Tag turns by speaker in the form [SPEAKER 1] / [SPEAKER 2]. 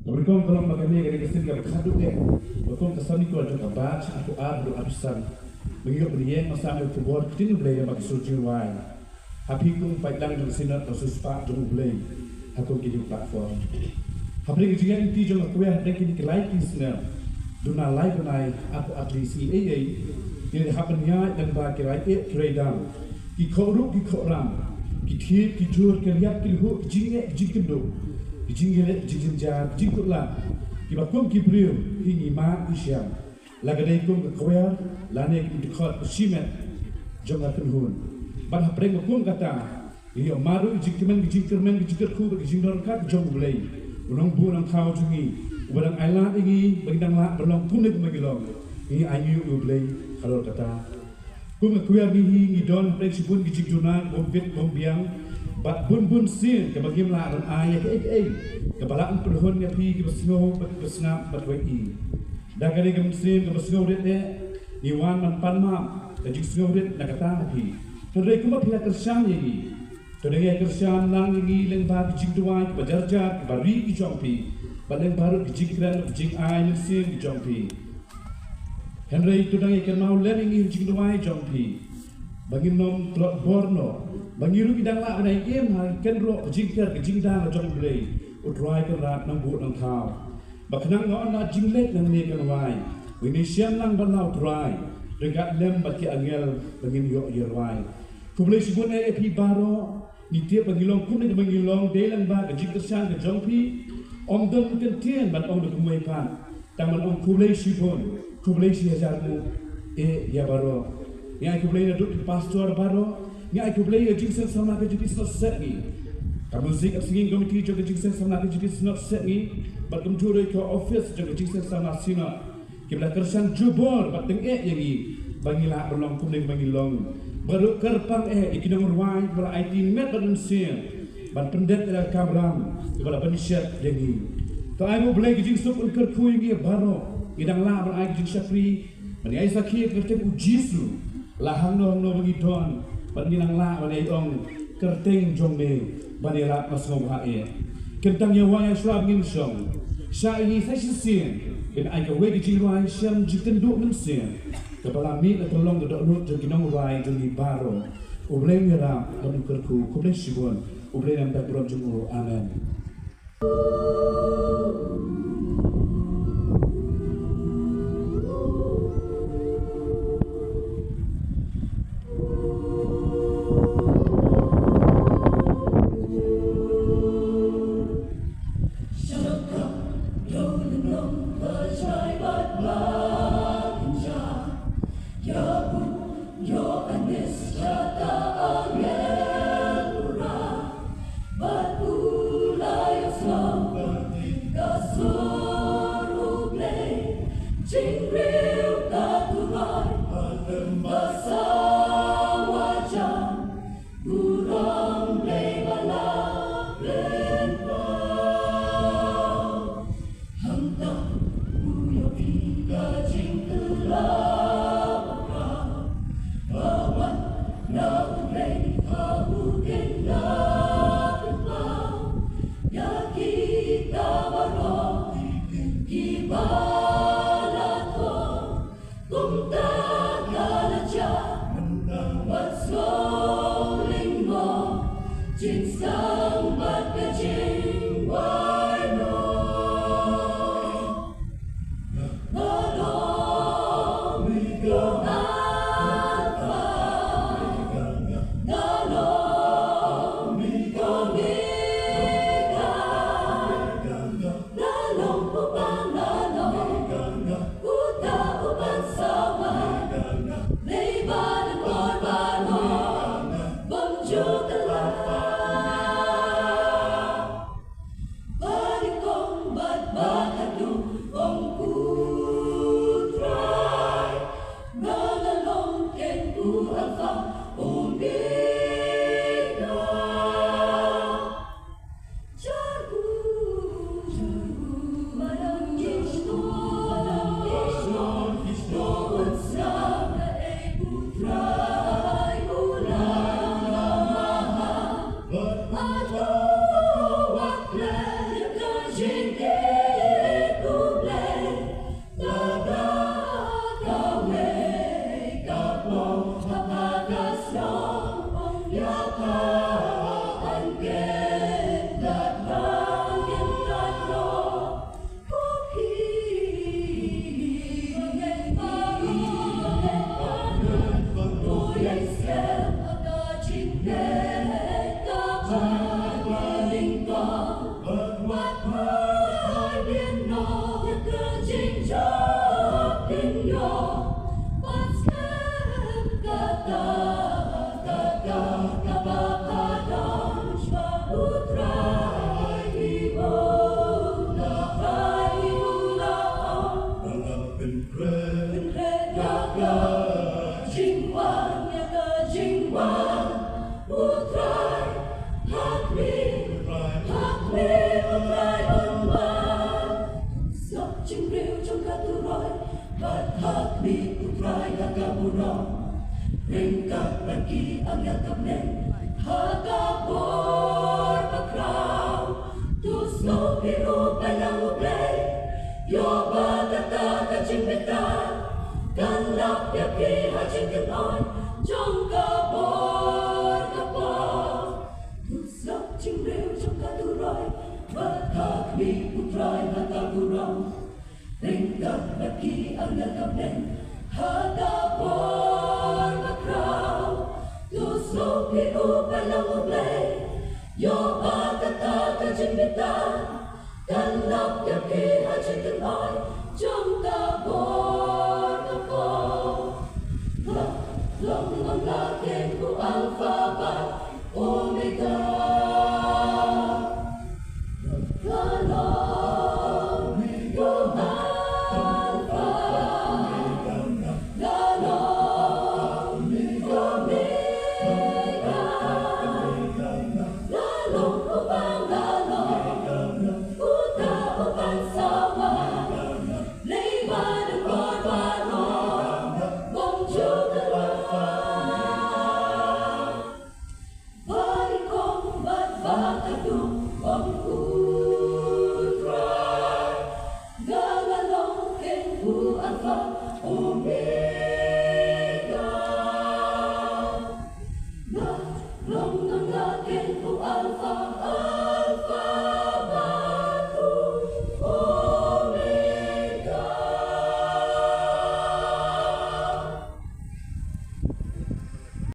[SPEAKER 1] Berikut kalau bagaimana kita kesini kita berkaduk deh. Berikut kesini kita juga baca aku ada abisan. Mengingat berian masa aku buat kita boleh yang bagi suci wai. Happy kung paitlang dengan sinar atau susah jom boleh. Aku kini platform. Habis kejian inti jom aku yang mereka ini kelai kisah. Duna live nai aku atlisi ini hapennya dan bagi rakyat keredam. Ki koruk ki koram. Ki khir ki jur ki lihat ki hu jinge jingkendo. Ki jingele jingjinjar jingkutlah. Ki bakum ki brio ki ima isyam. Lagadai kum ke kawar lane ki dekat simet jom akan hun. Ban hapreng bakum kata iyo maru jingkemen ki jingkermen ki jingkerku ki jingdor kat jom boleh. Unang bu nang kau jungi. Ubarang ailat ini bagi la berlong kunik magilong. Ini ayu boleh kalau kata. Kum kuya bihi ngidon prinsipun gijik junan bombit bombiang bat bun sin ke bagi melaran ayah ke kebalaan perhon ya pi ke besngo bat besngap bat wei dagari ke sin ke besngo det ni wan man panma ke jik besngo det nakata pi todai kuma pila kersyang yi todai kersyang nang yi leng ba gijik duai ke bajarjar ke bari ki jompi bat leng baru gijik kran gijik ay sin ki jompi Henry itu dangi kenal learning in jingduai jompi, bagi nom telok Borno, bagi rugi dang la anai em hai kenro jingker ke jingdang jom blay, utrai kerat nang bu nang kau, baknang ngon na jinglet nang ni kenwai, wini siam nang banau utrai, dekat lem bagi angel bagi yo yerwai, kublay sibun pi baro, ni tiap bagi long kumni bagi long delang ba ke jingker sang ke jompi, om dong kentien ban om dong kumai pan, taman om kublay sibun. Kublai si hajarmu ya baro yang kublai na duk pastor baro yang kublai ya jingsen sama ke jadi snot segi kamu zik singing komiti juga jingsen sama ke jadi snot segi bat kumjuro ke office juga jingsen sama sina kibla kersan jubor bat teng yangi bangila berlong kumning bangilong baru kerpang ikinong ruang bala IT met badun sia bat pendet ila kamram bala penishat yangi to ai mo blai jingsen pun kerku yangi baro idang la berai jing syafri bani ai sakhi kerteng ujisu lahang no bagi don bani nang la bani ong kerteng jombe bani rat masong hae kentang yawa yang suab ngin song sha ini sai sin in ai ka we jing ruai syam jiten du men sin kepala mi la tolong do nut jeng kinong ruai jeng di baro ubleng yara bani kerku kubleng sibon ubleng am tak brom jeng amen.
[SPEAKER 2] Kita baru di bala Ringkat lagi angkat kapnen Hagabor pakraw Tusno biru palang ublay Yoba tata kacimbitan Ganlap yapi hajing kanon Jongkabor kapor Tuslap cimrew jongkaturoy Bathakmi putray hataburong Ringkat lagi angkat kapnen Hagabor pakraw Tusno biru palang ublay Yoba tata kacimbitan Ganlap yapi hajing kanon Jongkabor kapor Lang ang lakin ko alphabet Omega Ganon Yo alpha Ganon Omega Lalong upang lalong Puta upang sawa Layman ang barbaro Bonjour Barikong magbakadong ang utray Gagalong kenku alpha omega Gagalong ang kenku alpha